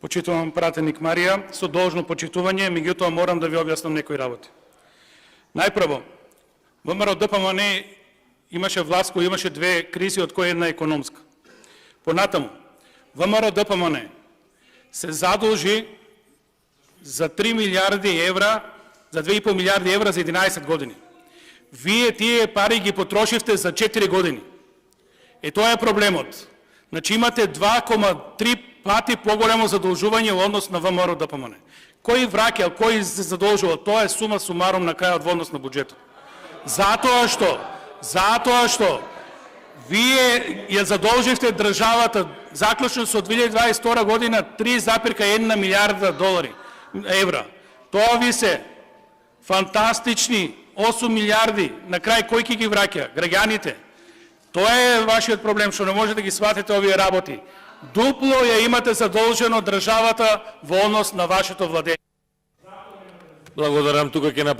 Почитувам пратеник Марија, со должно почитување, меѓутоа морам да ви објаснам некои работи. Најпрво, ВМРО ДПМН имаше власт која имаше две кризи, од која една економска. Понатаму, ВМРО ДПМН се задолжи за 3 милиарди евра, за 2,5 милиарди евра за 11 години. Вие тие пари ги потрошивте за 4 години. Тоа е проблемот. Значи имате 2,3 пати поголемо задолжување во однос на ВМРО ДПМН. Кој враќал, кој се задолжувал, тоа е сума сумарум на крајот во однос на буџетот. Затоа што вие ја задолживте државата заклучно со 2022 година 3,1 милиарда евра. Тоа ви се фантастични 8 милиарди, на крај кој ќе ги враќа? Граѓаните. Тоа е вашиот проблем, што не можете да ги сватите овие работи. Дупло ја имате задолжено државата во однос на вашето владење. Благодарам, тука ќе